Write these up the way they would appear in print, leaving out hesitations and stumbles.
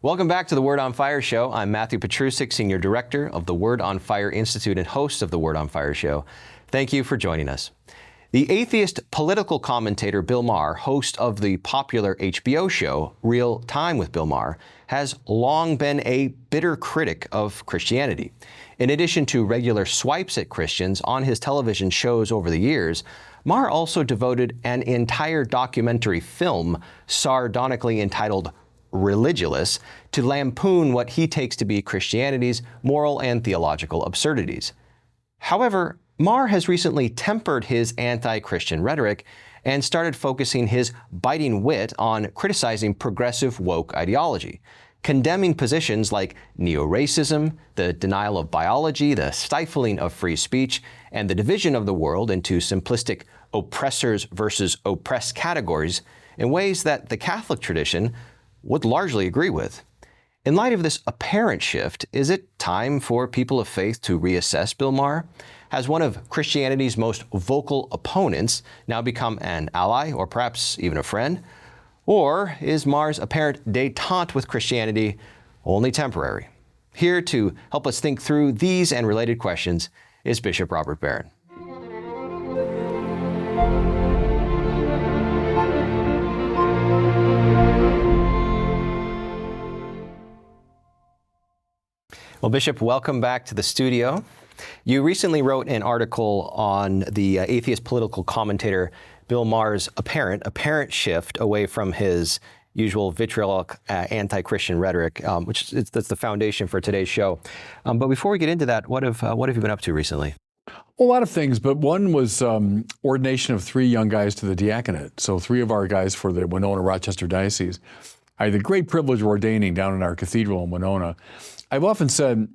Welcome back to the Word on Fire Show. I'm Matthew Petrusik, Senior Director of the Word on Fire Institute and host of the Word on Fire Show. Thank you for joining us. The atheist political commentator Bill Maher, host of the popular HBO show Real Time with Bill Maher, has long been a bitter critic of Christianity. In addition to regular swipes at Christians on his television shows over the years, Maher also devoted an entire documentary film, sardonically entitled Religulous, to lampoon what he takes to be Christianity's moral and theological absurdities. However, Maher has recently tempered his anti-Christian rhetoric and started focusing his biting wit on criticizing progressive woke ideology, condemning positions like neo-racism, the denial of biology, the stifling of free speech, and the division of the world into simplistic oppressors versus oppressed categories in ways that the Catholic tradition would largely agree with. In light of this apparent shift, is it time for people of faith to reassess Bill Maher? Has one of Christianity's most vocal opponents now become an ally or perhaps even a friend? Or is Maher's apparent détente with Christianity only temporary? Here to help us think through these and related questions is Bishop Robert Barron. Well, Bishop, welcome back to the studio. You recently wrote an article on the atheist political commentator Bill Maher's apparent shift away from his usual vitriolic anti-Christian rhetoric, that's the foundation for today's show. But before we get into that, what have you been up to recently? A lot of things, but one was ordination of 3 young guys to the diaconate. So 3 of our guys for the Winona-Rochester Diocese. I had the great privilege of ordaining down in our cathedral in Winona. I've often said,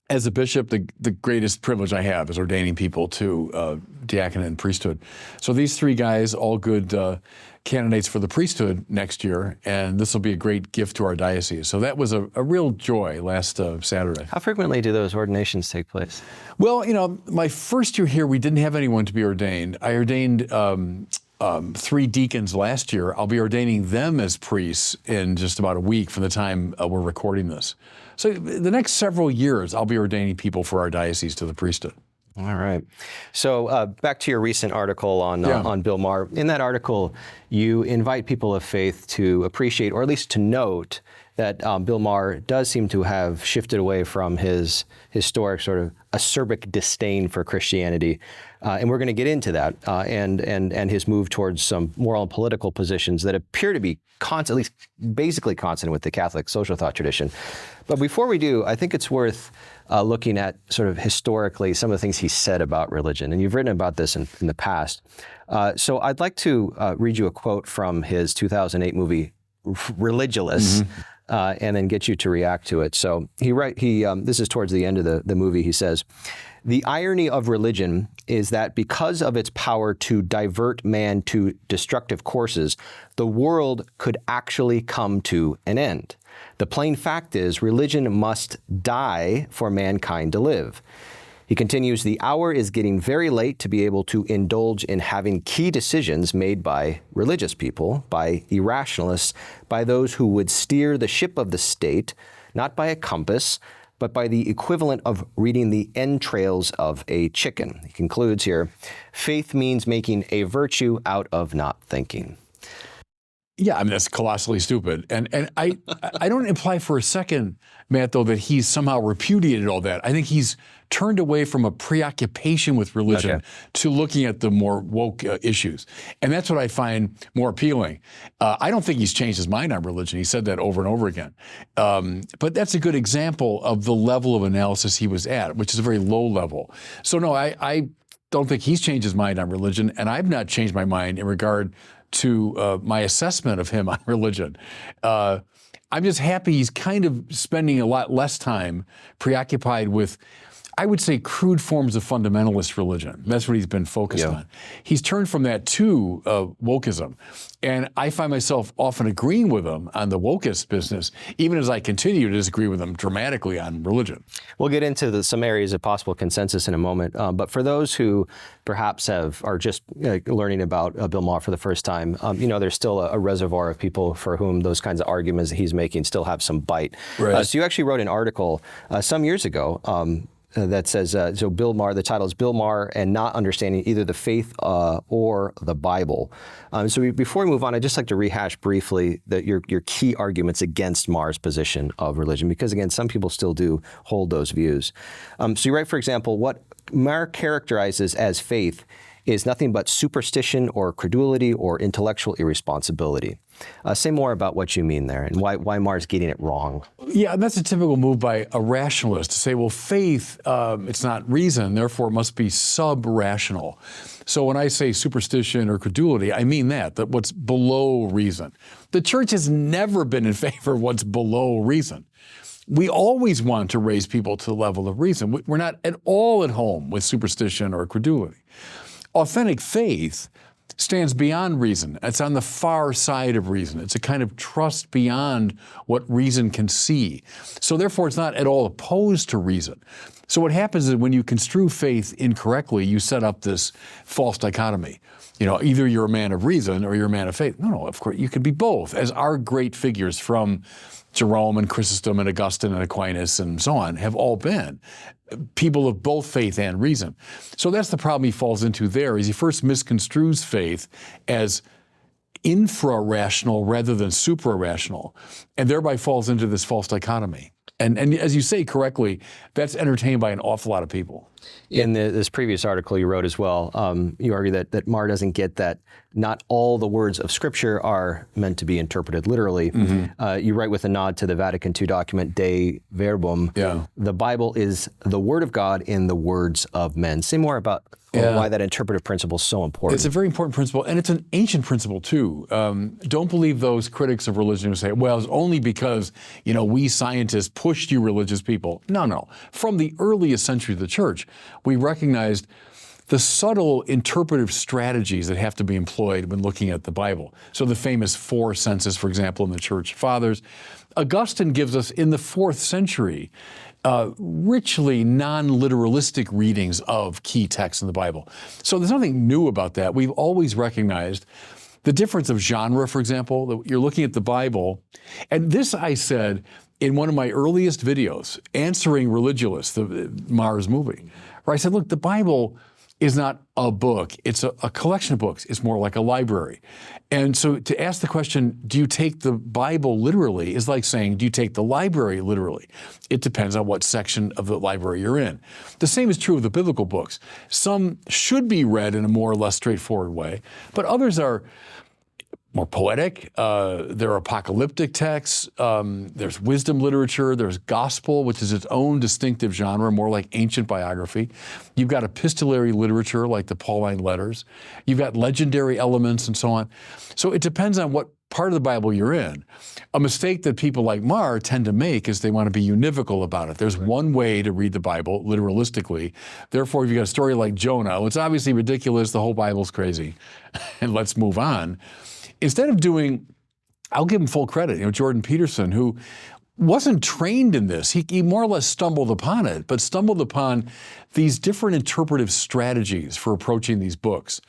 as a bishop, the greatest privilege I have is ordaining people to diaconate and priesthood. So these 3 guys, all good candidates for the priesthood next year, and this will be a great gift to our diocese. So that was a real joy last Saturday. How frequently do those ordinations take place? Well, my first year here, we didn't have anyone to be ordained. I ordained 3 deacons last year. I'll be ordaining them as priests in just about a week from the time we're recording this. So the next several years, I'll be ordaining people for our diocese to the priesthood. All right. So back to your recent article on Bill Maher. In that article, you invite people of faith to appreciate, or at least to note, that Bill Maher does seem to have shifted away from his historic sort of acerbic disdain for Christianity. And we're going to get into that and his move towards some moral and political positions that appear to be at least basically consonant with the Catholic social thought tradition. But before we do, I think it's worth looking at sort of historically some of the things he said about religion. And you've written about this in the past. So I'd like to read you a quote from his 2008 movie, Religulous, and then get you to react to it. So this is towards the end of the movie. He says, "The irony of religion is that because of its power to divert man to destructive courses, the world could actually come to an end. The plain fact is religion must die for mankind to live." He continues, "The hour is getting very late to be able to indulge in having key decisions made by religious people, by irrationalists, by those who would steer the ship of the state, not by a compass, but by the equivalent of reading the entrails of a chicken." He concludes here, "Faith means making a virtue out of not thinking." Yeah, I mean, that's colossally stupid. And I don't imply for a second, Matt, though, that he's somehow repudiated all that. I think he's turned away from a preoccupation with religion to looking at the more woke issues. And that's what I find more appealing. I don't think he's changed his mind on religion. He said that over and over again. But that's a good example of the level of analysis he was at, which is a very low level. So no, I don't think he's changed his mind on religion, and I've not changed my mind in regard to my assessment of him on religion. I'm just happy he's kind of spending a lot less time preoccupied with, I would say, crude forms of fundamentalist religion. That's what he's been focused on. He's turned from that to wokeism. And I find myself often agreeing with him on the wokeist business, even as I continue to disagree with him dramatically on religion. We'll get into some areas of possible consensus in a moment. But for those who perhaps are just learning about Bill Maher for the first time, there's still a reservoir of people for whom those kinds of arguments that he's making still have some bite. Right. So you actually wrote an article some years ago that says, so Bill Maher, the title is Bill Maher and Not Understanding Either the Faith or the Bible. Before we move on, I'd just like to rehash briefly your key arguments against Maher's position of religion, because again, some people still do hold those views. So you write, for example, what Maher characterizes as faith is nothing but superstition or credulity or intellectual irresponsibility. Say more about what you mean there and why Maher's getting it wrong. Yeah, and that's a typical move by a rationalist to say, well, faith, it's not reason, therefore it must be sub-rational. So when I say superstition or credulity, I mean that what's below reason. The church has never been in favor of what's below reason. We always want to raise people to the level of reason. We're not at all at home with superstition or credulity. Authentic faith stands beyond reason. It's on the far side of reason. It's a kind of trust beyond what reason can see. So therefore, it's not at all opposed to reason. So what happens is when you construe faith incorrectly, you set up this false dichotomy. Either you're a man of reason or you're a man of faith. No, of course, you could be both, as our great figures from Jerome and Chrysostom and Augustine and Aquinas and so on have all been people of both faith and reason. So that's the problem he falls into there, is he first misconstrues faith as infra-rational rather than supra-rational, and thereby falls into this false dichotomy. And as you say correctly, that's entertained by an awful lot of people. In this previous article you wrote as well, you argue that Maher doesn't get that not all the words of Scripture are meant to be interpreted literally. Mm-hmm. You write with a nod to the Vatican II document De Verbum, the Bible is the Word of God in the words of men. Say more about why that interpretive principle is so important. It's a very important principle, and it's an ancient principle too. Don't believe those critics of religion who say, well, it's only because, we scientists pushed you religious people. No. From the earliest century of the church, we recognized the subtle interpretive strategies that have to be employed when looking at the Bible. So the famous four senses, for example, in the Church Fathers. Augustine gives us, in the 4th century, richly non-literalistic readings of key texts in the Bible. So there's nothing new about that. We've always recognized the difference of genre, for example, that you're looking at the Bible. And this I said in one of my earliest videos, answering Religulous, Maher's movie, where I said, look, the Bible is not a book. It's a collection of books. It's more like a library. And so to ask the question, do you take the Bible literally, is like saying, do you take the library literally? It depends on what section of the library you're in. The same is true of the biblical books. Some should be read in a more or less straightforward way, but others are more poetic. There are apocalyptic texts. There's wisdom literature. There's gospel, which is its own distinctive genre, more like ancient biography. You've got epistolary literature, like the Pauline letters. You've got legendary elements and so on. So it depends on what part of the Bible you're in. A mistake that people like Maher tend to make is they want to be univocal about it. There's one way to read the Bible, literalistically. Therefore, if you've got a story like Jonah, well, it's obviously ridiculous, the whole Bible's crazy, and let's move on. Instead of doing, I'll give him full credit, Jordan Peterson, who wasn't trained in this. He more or less stumbled upon it, but stumbled upon these different interpretive strategies for approaching these books.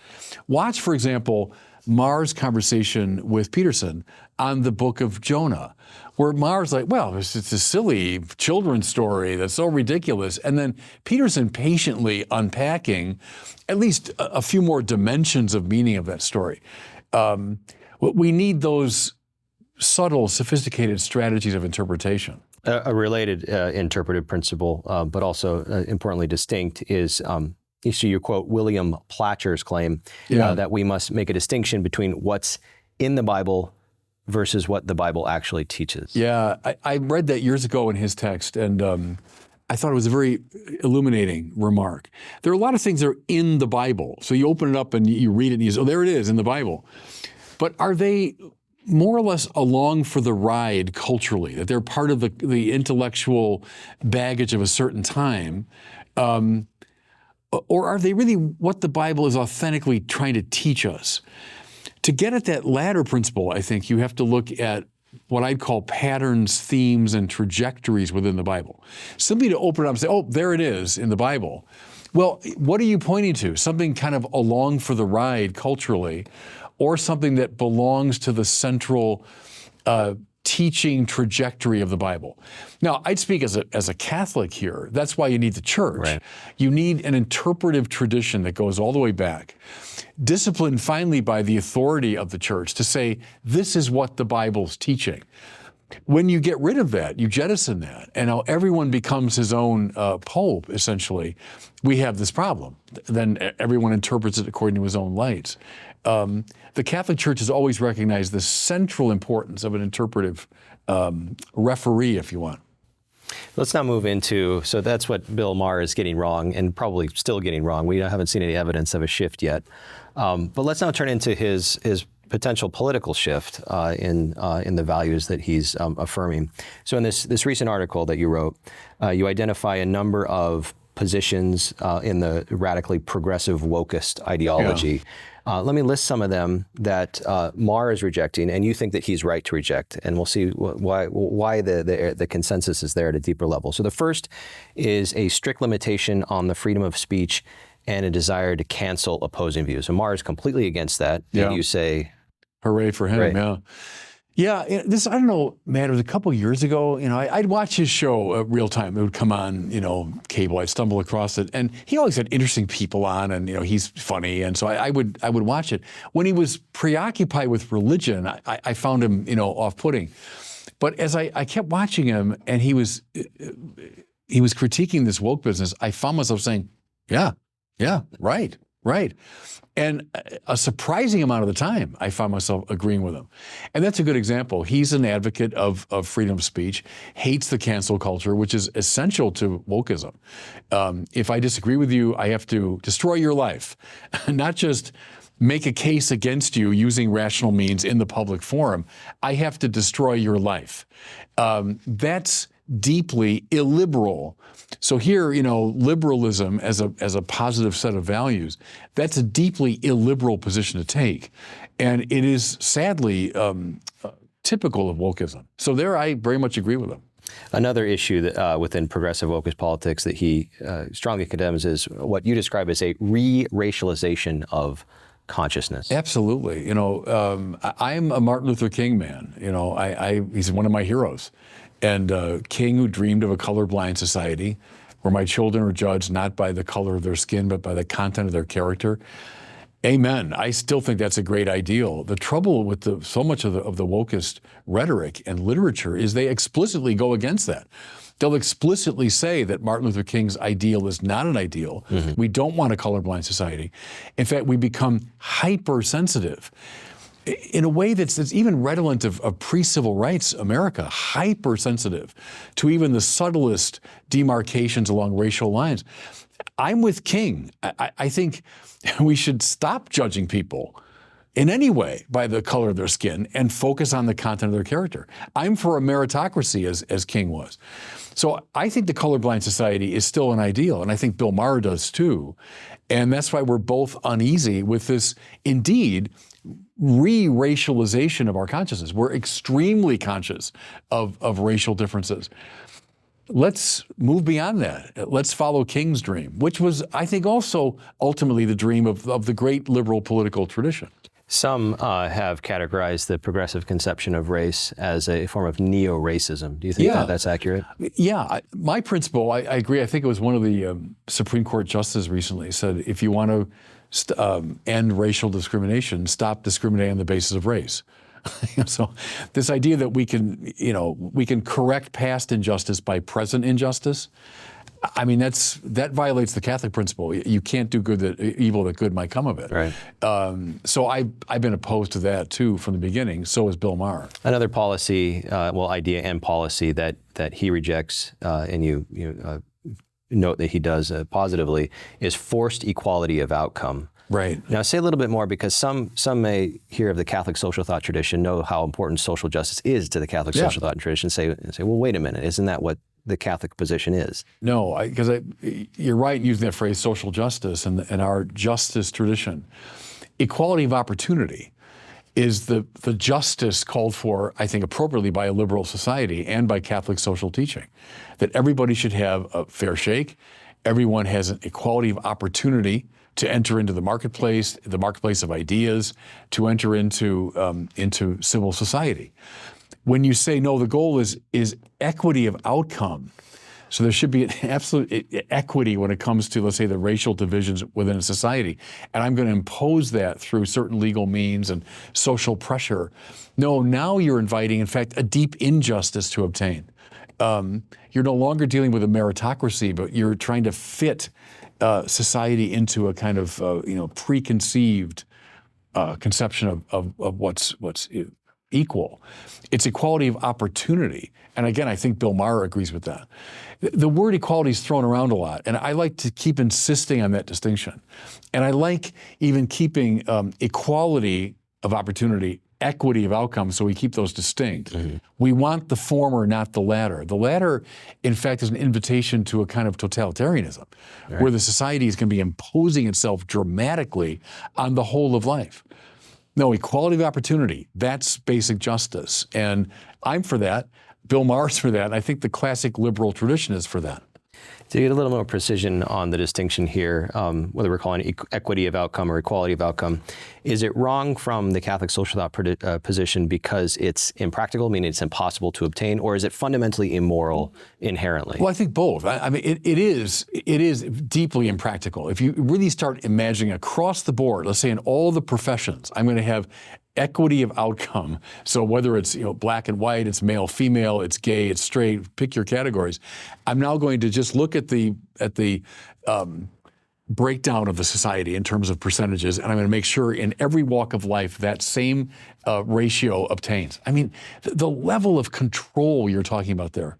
Watch, for example, Maher's conversation with Peterson on the book of Jonah, where Maher's like, well, it's a silly children's story that's so ridiculous. And then Peterson patiently unpacking at least a few more dimensions of meaning of that story. We need those subtle, sophisticated strategies of interpretation. A related interpretive principle, but also importantly distinct, is you quote William Platcher's claim that we must make a distinction between what's in the Bible versus what the Bible actually teaches. Yeah, I read that years ago in his text, and I thought it was a very illuminating remark. There are a lot of things that are in the Bible. So you open it up and you read it and you say, oh, there it is in the Bible. But are they more or less along for the ride culturally, that they're part of the intellectual baggage of a certain time? Or are they really what the Bible is authentically trying to teach us? To get at that latter principle, I think you have to look at what I'd call patterns, themes, and trajectories within the Bible. Simply to open it up and say, oh, there it is in the Bible. Well, what are you pointing to? Something kind of along for the ride culturally, or something that belongs to the central teaching trajectory of the Bible? Now, I'd speak as a Catholic here. That's why you need the church. Right. You need an interpretive tradition that goes all the way back, disciplined finally by the authority of the church to say, this is what the Bible's teaching. When you get rid of that, you jettison that, and now everyone becomes his own pope, essentially, we have this problem. Then everyone interprets it according to his own lights. The Catholic Church has always recognized the central importance of an interpretive referee, if you want. Let's now move into, so that's what Bill Maher is getting wrong, and probably still getting wrong. We haven't seen any evidence of a shift yet. But let's now turn into his potential political shift in the values that he's affirming. So in this recent article that you wrote, you identify a number of positions in the radically progressive wokist ideology. Yeah. Let me list some of them that Maher is rejecting, and you think that he's right to reject, and we'll see why the consensus is there at a deeper level. So the first is a strict limitation on the freedom of speech and a desire to cancel opposing views. So Maher is completely against that, and you say, hooray for him! Right. Yeah. Yeah, I don't know, Matt, it was a couple years ago, I'd watch his show real time. It would come on, cable. I'd stumble across it. And he always had interesting people on, and, he's funny. And so I would watch it. When he was preoccupied with religion, I found him, off-putting. But as I kept watching him and he was critiquing this woke business, I found myself saying, yeah, right. And a surprising amount of the time, I found myself agreeing with him. And that's a good example. He's an advocate of freedom of speech, hates the cancel culture, which is essential to wokeism. If I disagree with you, I have to destroy your life, not just make a case against you using rational means in the public forum. I have to destroy your life. That's deeply illiberal. So here, liberalism as a positive set of values, that's a deeply illiberal position to take. And it is sadly typical of wokeism. So there I very much agree with him. Another issue that within progressive wokist politics that he strongly condemns is what you describe as a re-racialization of consciousness. Absolutely. I'm a Martin Luther King man. He's one of my heroes. And King, who dreamed of a colorblind society where my children are judged not by the color of their skin, but by the content of their character. Amen. I still think that's a great ideal. The trouble with so much of the wokist rhetoric and literature is they explicitly go against that. They'll explicitly say that Martin Luther King's ideal is not an ideal. Mm-hmm. We don't want a colorblind society. In fact, we become hypersensitive in a way that's even redolent of pre-civil rights America, hypersensitive to even the subtlest demarcations along racial lines. I'm with King. I think we should stop judging people in any way by the color of their skin and focus on the content of their character. I'm for a meritocracy as King was. So I think the colorblind society is still an ideal, and I think Bill Maher does too. And that's why we're both uneasy with this, indeed, re-racialization of our consciousness. We're extremely conscious of racial differences. Let's move beyond that. Let's follow King's dream, which was, I think, also ultimately the dream of the great liberal political tradition. Some have categorized the progressive conception of race as a form of neo-racism. Do you think that's accurate? Yeah. My principle, I agree. I think it was one of the Supreme Court justices recently said, if you want to end racial discrimination, stop discriminating on the basis of race. So this idea that we can correct past injustice by present injustice, I mean, that violates the Catholic principle. You can't do evil that good might come of it. Right. So I've been opposed to that too from the beginning. So is Bill Maher. Another policy, idea and policy that he rejects, and you note that he does positively, is forced equality of outcome. Right. Now, say a little bit more, because some may hear of the Catholic social thought tradition, know how important social justice is to the Catholic social thought tradition, say, well, wait a minute, isn't that what the Catholic position is? No, because you're right in using that phrase, social justice, and our justice tradition. Equality of opportunity is the justice called for, I think, appropriately by a liberal society and by Catholic social teaching, that everybody should have a fair shake. Everyone has an equality of opportunity to enter into the marketplace of ideas, to enter into civil society. When you say, no, the goal is equity of outcome, so there should be an absolute equity when it comes to, let's say, the racial divisions within a society, and I'm going to impose that through certain legal means and social pressure. No, now you're inviting, in fact, a deep injustice to obtain. You're no longer dealing with a meritocracy, but you're trying to fit society into a kind of preconceived conception of what's equal. It's equality of opportunity. And again, I think Bill Maher agrees with that. The word equality is thrown around a lot, and I like to keep insisting on that distinction. And I like even keeping equality of opportunity, equity of outcome, so we keep those distinct. Mm-hmm. We want the former, not the latter. The latter, in fact, is an invitation to a kind of totalitarianism, where the society is going to be imposing itself dramatically on the whole of life. No, equality of opportunity, that's basic justice. And I'm for that. Bill Maher's for that. And I think the classic liberal tradition is for that. To get a little more precision on the distinction here, whether we're calling it equity of outcome or equality of outcome, is it wrong from the Catholic social thought position because it's impractical, meaning it's impossible to obtain, or is it fundamentally immoral inherently? Well, I think both. I mean, it is deeply impractical. If you really start imagining across the board, let's say in all the professions, I'm going to have equity of outcome. So whether it's black and white, it's male, female, it's gay, it's straight, pick your categories. I'm now going to just look at the breakdown of the society in terms of percentages, and I'm going to make sure in every walk of life that same ratio obtains. I mean, the level of control you're talking about there.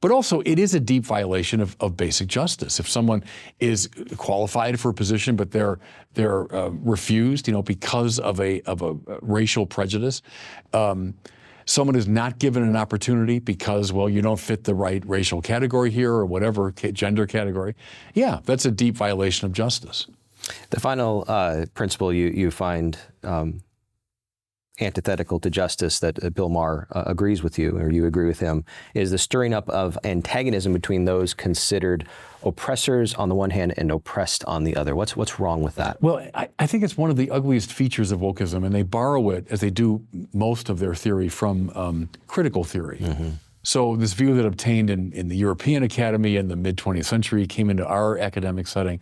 But also, it is a deep violation of basic justice. If someone is qualified for a position, but they're refused, because of a racial prejudice. Someone is not given an opportunity because, well, you don't fit the right racial category here or whatever gender category. Yeah, that's a deep violation of justice. The final principle you find antithetical to justice that Bill Maher agrees with you, or you agree with him, is the stirring up of antagonism between those considered oppressors on the one hand and oppressed on the other. What's wrong with that? Well, I think it's one of the ugliest features of wokeism, and they borrow it, as they do most of their theory, from critical theory. Mm-hmm. So this view that obtained in the European Academy in the mid-20th century came into our academic setting,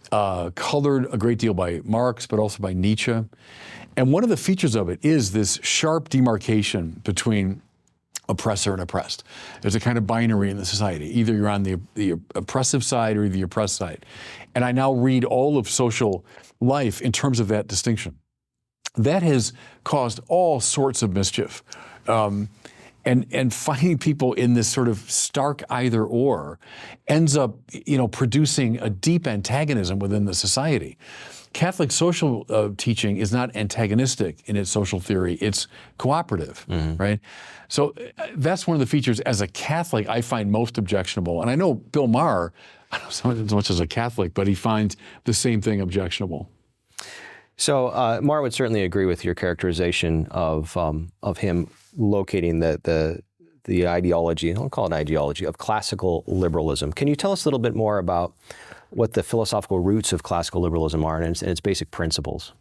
colored a great deal by Marx, but also by Nietzsche. And one of the features of it is this sharp demarcation between oppressor and oppressed. There's a kind of binary in the society. Either you're on the oppressive side or the oppressed side. And I now read all of social life in terms of that distinction. That has caused all sorts of mischief. And finding people in this sort of stark either or ends up, producing a deep antagonism within the society. Catholic social teaching is not antagonistic in its social theory, it's cooperative, right? So that's one of the features as a Catholic I find most objectionable. And I know Bill Maher, I don't know as much as a Catholic, but he finds the same thing objectionable. So Maher would certainly agree with your characterization of him locating the ideology, I don't call it ideology, of classical liberalism. Can you tell us a little bit more about what the philosophical roots of classical liberalism are and its basic principles?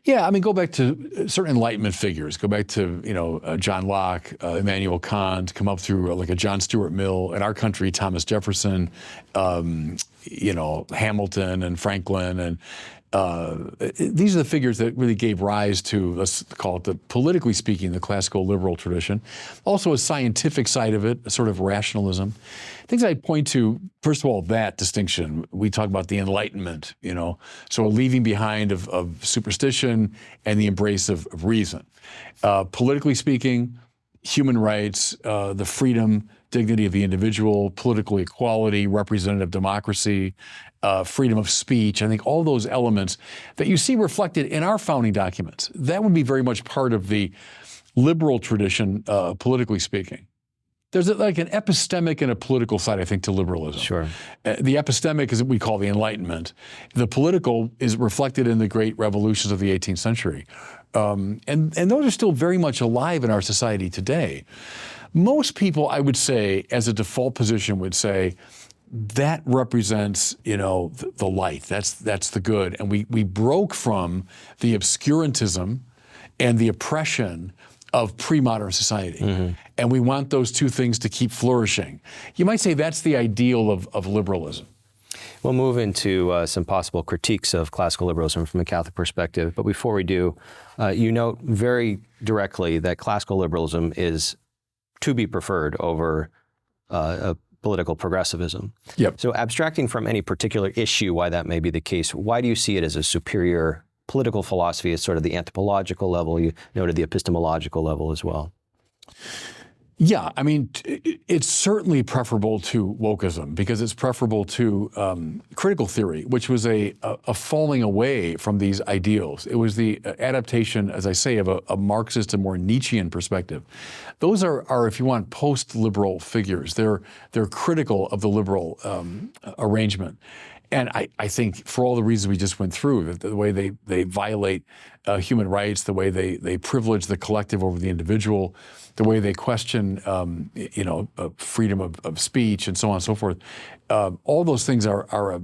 Yeah, I mean, go back to certain Enlightenment figures. Go back to, John Locke, Immanuel Kant, come up through like a John Stuart Mill. In our country, Thomas Jefferson, Hamilton and Franklin. And these are the figures that really gave rise to, let's call it, politically speaking, the classical liberal tradition. Also a scientific side of it, a sort of rationalism. Things I'd point to, first of all, that distinction. We talk about the Enlightenment, so a leaving behind of superstition and the embrace of reason. Politically speaking, human rights, the freedom dignity of the individual, political equality, representative democracy, freedom of speech. I think all those elements that you see reflected in our founding documents, that would be very much part of the liberal tradition, politically speaking. There's like an epistemic and a political side, I think, to liberalism. Sure. The epistemic is what we call the Enlightenment. The political is reflected in the great revolutions of the 18th century. And those are still very much alive in our society today. Most people, I would say, as a default position, would say, that represents, the light. That's the good. And we broke from the obscurantism and the oppression of pre-modern society. Mm-hmm. And we want those two things to keep flourishing. You might say that's the ideal of liberalism. We'll move into some possible critiques of classical liberalism from a Catholic perspective. But before we do, you note very directly that classical liberalism is to be preferred over political progressivism. Yep. So abstracting from any particular issue why that may be the case, why do you see it as a superior political philosophy at sort of the anthropological level? You noted the epistemological level as well. Yeah, I mean, it's certainly preferable to wokeism because it's preferable to critical theory, which was a falling away from these ideals. It was the adaptation, as I say, of a Marxist and more Nietzschean perspective. Those are, if you want, post-liberal figures. They're critical of the liberal arrangement. And I think for all the reasons we just went through, the way they violate human rights, the way they privilege the collective over the individual, the way they question, freedom of speech and so on and so forth, all those things are a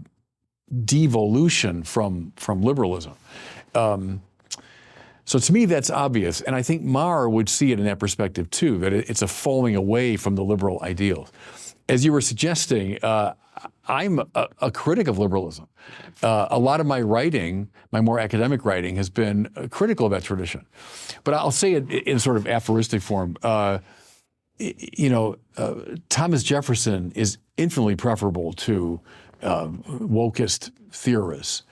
devolution from liberalism. So to me, that's obvious. And I think Maher would see it in that perspective too, that it's a falling away from the liberal ideals. As you were suggesting, I'm a critic of liberalism. A lot of my writing, my more academic writing, has been critical of that tradition. But I'll say it in sort of aphoristic form. Thomas Jefferson is infinitely preferable to wokist theorists.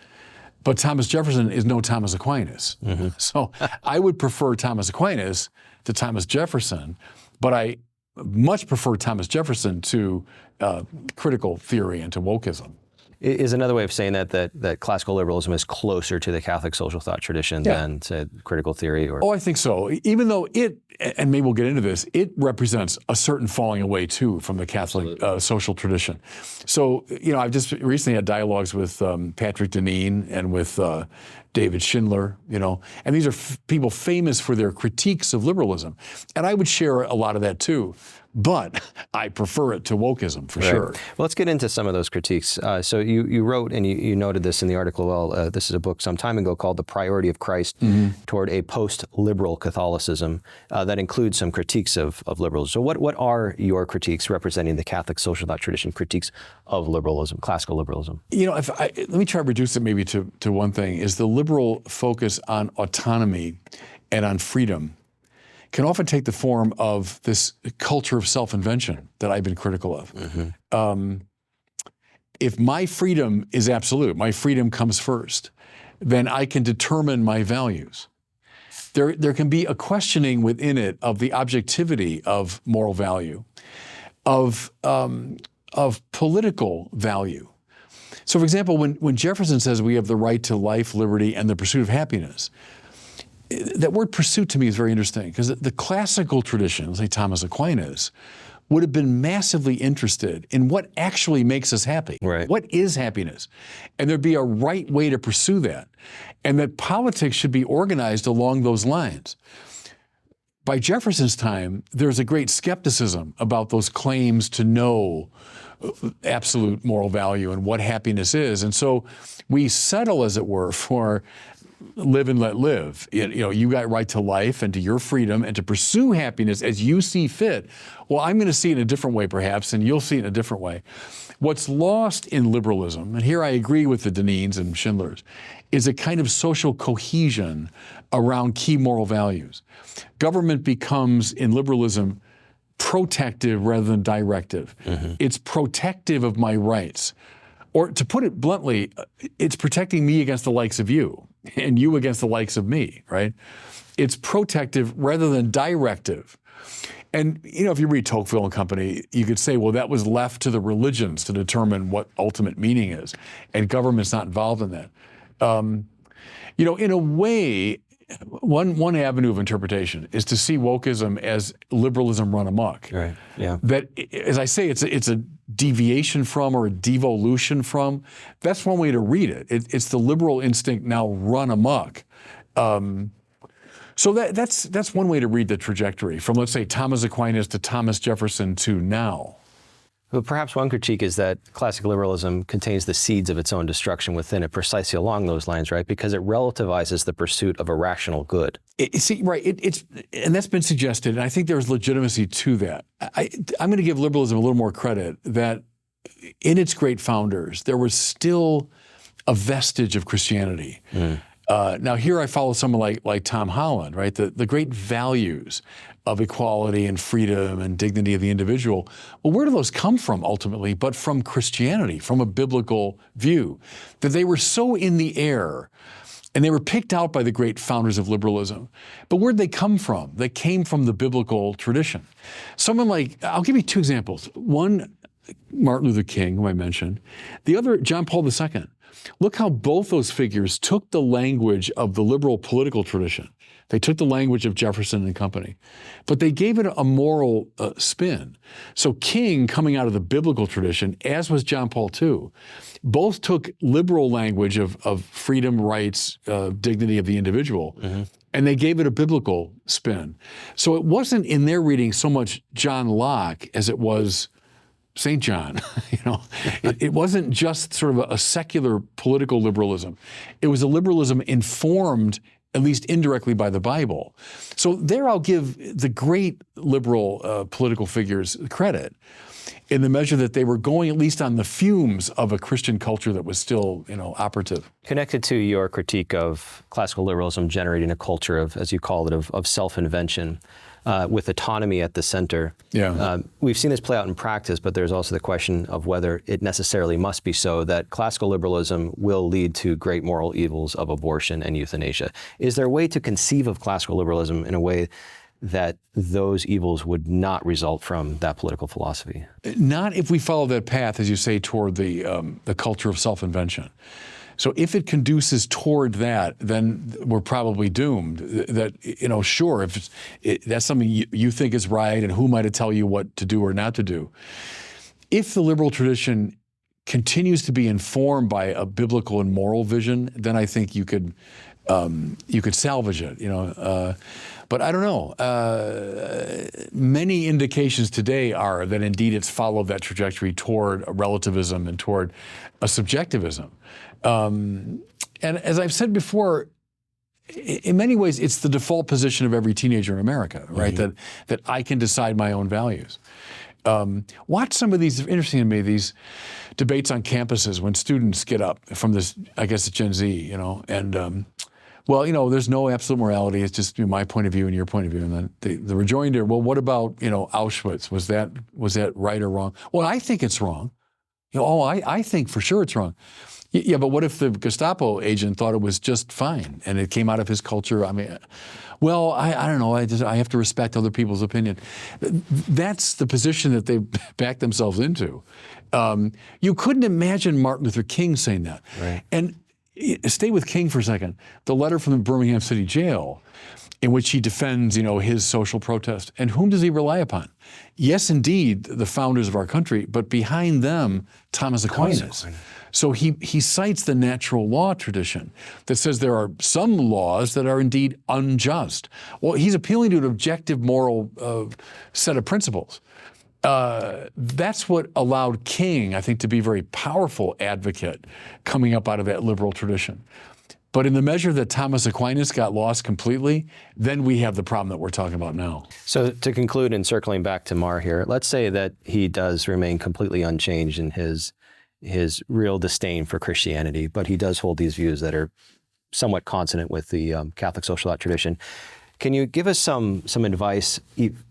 But Thomas Jefferson is no Thomas Aquinas. Mm-hmm. So I would prefer Thomas Aquinas to Thomas Jefferson, but I much prefer Thomas Jefferson to critical theory and to wokeism. Is another way of saying that classical liberalism is closer to the Catholic social thought tradition than, say, critical theory? Or? Oh, I think so. Even though and maybe we'll get into this, it represents a certain falling away, too, from the Catholic social tradition. So, I've just recently had dialogues with Patrick Deneen and with David Schindler, and these are people famous for their critiques of liberalism. And I would share a lot of that, too. But I prefer it to wokeism, for sure. Well, let's get into some of those critiques. So you wrote, and you noted this in the article, this is a book some time ago called The Priority of Christ Toward a Post-Liberal Catholicism that includes some critiques of liberalism. So what are your critiques representing the Catholic social thought tradition, critiques of liberalism, classical liberalism? Let me try to reduce it maybe to one thing, is the liberal focus on autonomy and on freedom can often take the form of this culture of self-invention that I've been critical of. Mm-hmm. If my freedom is absolute, my freedom comes first, then I can determine my values. There can be a questioning within it of the objectivity of moral value, of political value. So, for example, when Jefferson says we have the right to life, liberty, and the pursuit of happiness, that word pursuit to me is very interesting because the classical tradition, say Thomas Aquinas, would have been massively interested in what actually makes us happy. Right. What is happiness? And there'd be a right way to pursue that. And that politics should be organized along those lines. By Jefferson's time, there's a great skepticism about those claims to know absolute moral value and what happiness is. And so we settle, as it were, for live and let live. You got right to life and to your freedom and to pursue happiness as you see fit. Well, I'm going to see it in a different way, perhaps, and you'll see it in a different way. What's lost in liberalism, and here I agree with the Deneens and Schindlers, is a kind of social cohesion around key moral values. Government becomes, in liberalism, protective rather than directive. Mm-hmm. It's protective of my rights. Or to put it bluntly, it's protecting me against the likes of you and you against the likes of me, right? It's protective rather than directive. And, if you read Tocqueville and company, you could say, well, that was left to the religions to determine what ultimate meaning is, and government's not involved in that. In a way, one avenue of interpretation is to see wokeism as liberalism run amok. Right. Yeah. That, as I say, it's a deviation from or a devolution from. That's one way to read it. It's the liberal instinct now run amok. So that's one way to read the trajectory from, let's say, Thomas Aquinas to Thomas Jefferson to now. But perhaps one critique is that classical liberalism contains the seeds of its own destruction within it, precisely along those lines, right? Because it relativizes the pursuit of a rational good. And that's been suggested, and I think there's legitimacy to that. I'm going to give liberalism a little more credit that in its great founders, there was still a vestige of Christianity. Now here I follow someone like Tom Holland, right? The great values of equality and freedom and dignity of the individual. Well, where do those come from ultimately? But from Christianity, from a biblical view, that they were so in the air and they were picked out by the great founders of liberalism. But where'd they come from? They came from the biblical tradition. Someone I'll give you two examples. One, Martin Luther King, who I mentioned. The other, John Paul II. Look how both those figures took the language of the liberal political tradition. They took the language of Jefferson and company, but they gave it a moral spin. So King, coming out of the biblical tradition, as was John Paul II, both took liberal language of freedom, rights, dignity of the individual, and they gave it a biblical spin. So it wasn't in their reading so much John Locke as it was St. John. It wasn't just sort of a secular political liberalism. It was a liberalism informed, at least indirectly, by the Bible. So there I'll give the great liberal political figures credit in the measure that they were going at least on the fumes of a Christian culture that was still, operative. Connected to your critique of classical liberalism generating a culture of, as you call it, of self-invention, with autonomy at the center. Yeah. We've seen this play out in practice, but there's also the question of whether it necessarily must be so, that classical liberalism will lead to great moral evils of abortion and euthanasia. Is there a way to conceive of classical liberalism in a way that those evils would not result from that political philosophy? Not if we follow that path, as you say, toward the culture of self-invention. So if it conduces toward that, then we're probably doomed. That, sure, if that's something you think is right, and who am I to tell you what to do or not to do? If the liberal tradition continues to be informed by a biblical and moral vision, then I think you could salvage it. But I don't know. Many indications today are that indeed it's followed that trajectory toward a relativism and toward a subjectivism. And as I've said before, in many ways, it's the default position of every teenager in America, right? Mm-hmm. That I can decide my own values. Watch some of these, interesting to me, these debates on campuses when students get up from this, I guess it's Gen Z, and there's no absolute morality. It's just my point of view and your point of view. And then the rejoinder, well, what about, Auschwitz? Was that right or wrong? Well, I think it's wrong. I think for sure it's wrong. Yeah, but what if the Gestapo agent thought it was just fine and it came out of his culture? I mean, well, I don't know. I have to respect other people's opinion. That's the position that they backed themselves into. You couldn't imagine Martin Luther King saying that. Right. And stay with King for a second. The letter from the Birmingham City Jail, in which he defends, his social protest. And whom does he rely upon? Yes, indeed, the founders of our country, but behind them, Thomas Aquinas. So he cites the natural law tradition that says there are some laws that are indeed unjust. Well, he's appealing to an objective moral set of principles. That's what allowed King, I think, to be a very powerful advocate coming up out of that liberal tradition. But in the measure that Thomas Aquinas got lost completely, then we have the problem that we're talking about now. So to conclude, and circling back to Maher here, let's say that he does remain completely unchanged in his real disdain for Christianity, but he does hold these views that are somewhat consonant with the Catholic social thought tradition. Can you give us some advice,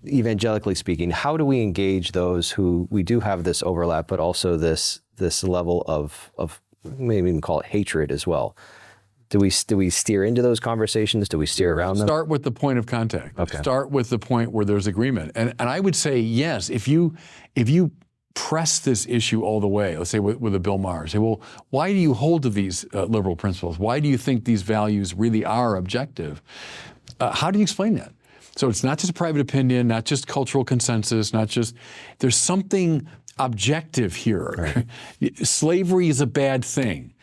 evangelically speaking? How do we engage those who we do have this overlap, but also this level of maybe even call it hatred as well? Do we steer into those conversations? Do we steer around them? Start with the point of contact. Okay. Start with the point where there's agreement. And I would say, yes, if you press this issue all the way, let's say with a Bill Maher, say, well, why do you hold to these liberal principles? Why do you think these values really are objective? How do you explain that? So it's not just private opinion, not just cultural consensus, there's something objective here. Right. Slavery is a bad thing,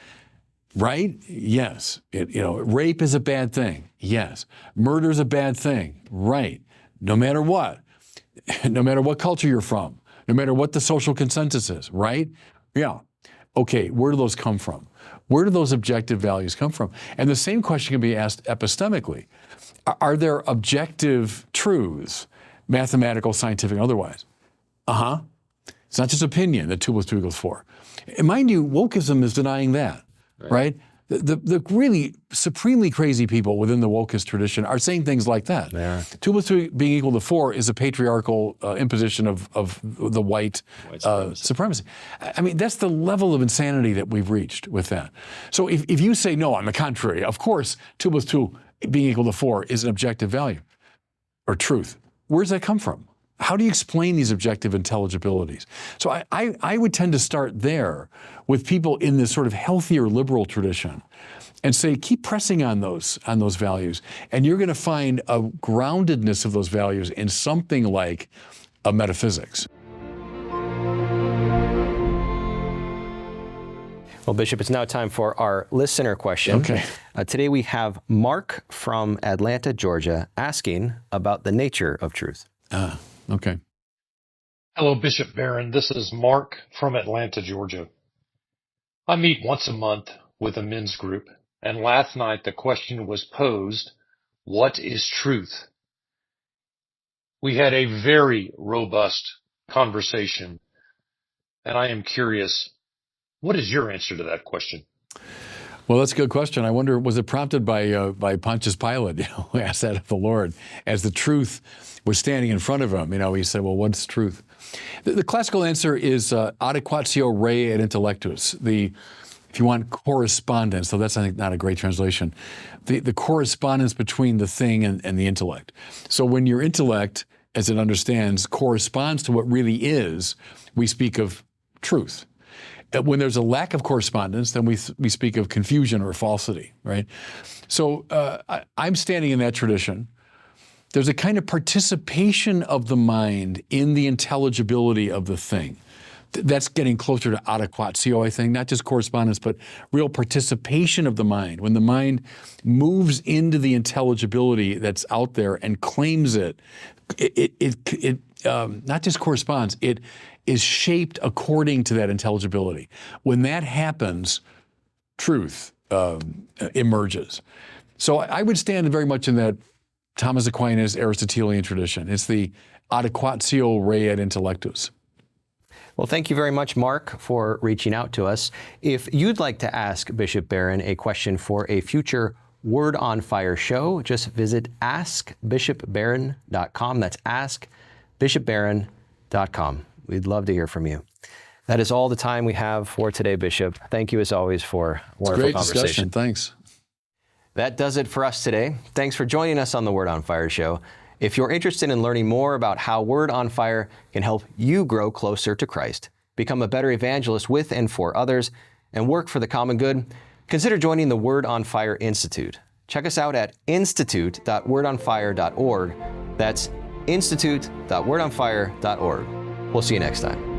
right? Yes. Rape is a bad thing. Yes. Murder is a bad thing. Right. No matter what culture you're from, no matter what the social consensus is, right? Yeah. Okay, where do those come from? Where do those objective values come from? And the same question can be asked epistemically. Are there objective truths, mathematical, scientific, and otherwise? It's not just opinion that 2 + 2 = 4. And mind you, wokeism is denying that, right? The really supremely crazy people within the wokeist tradition are saying things like that. Yeah. 2 + 2 being equal to 4 is a patriarchal imposition of the white supremacy. I mean, that's the level of insanity that we've reached with that. So if you say, no, on the contrary, of course, 2 + 2 being equal to 4 is an objective value or truth. Where does that come from? How do you explain these objective intelligibilities? So I would tend to start there with people in this sort of healthier liberal tradition and say, keep pressing on those values. And you're going to find a groundedness of those values in something like a metaphysics. Well, Bishop, it's now time for our listener question. Okay. Today we have Mark from Atlanta, Georgia, asking about the nature of truth. Okay. Hello, Bishop Barron. This is Mark from Atlanta, Georgia. I meet once a month with a men's group, and last night the question was posed, what is truth? We had a very robust conversation, and I am curious, what is your answer to that question? Well, that's a good question. I wonder, was it prompted by Pontius Pilate, who asked that of the Lord, as the truth was standing in front of him? He said, well, what's truth? The classical answer is adequatio rei et intellectus. If you want correspondence, so that's, I think, not a great translation, the correspondence between the thing and the intellect. So when your intellect, as it understands, corresponds to what really is, we speak of truth. When there's a lack of correspondence, then we speak of confusion or falsity, right? So I'm standing in that tradition. There's a kind of participation of the mind in the intelligibility of the thing. That's getting closer to adequatio, I think, not just correspondence, but real participation of the mind. When the mind moves into the intelligibility that's out there and claims it not just corresponds, it is shaped according to that intelligibility. When that happens, truth emerges. So I would stand very much in that Thomas Aquinas Aristotelian tradition. It's the adequatio rei et intellectus. Well, thank you very much, Mark, for reaching out to us. If you'd like to ask Bishop Barron a question for a future Word on Fire show, just visit askbishopbarron.com. That's askbishopbarron.com. We'd love to hear from you. That is all the time we have for today, Bishop. Thank you, as always, for a wonderful conversation. Discussion. Thanks. That does it for us today. Thanks for joining us on the Word on Fire show. If you're interested in learning more about how Word on Fire can help you grow closer to Christ, become a better evangelist with and for others, and work for the common good, consider joining the Word on Fire Institute. Check us out at institute.wordonfire.org. That's institute.wordonfire.org. We'll see you next time.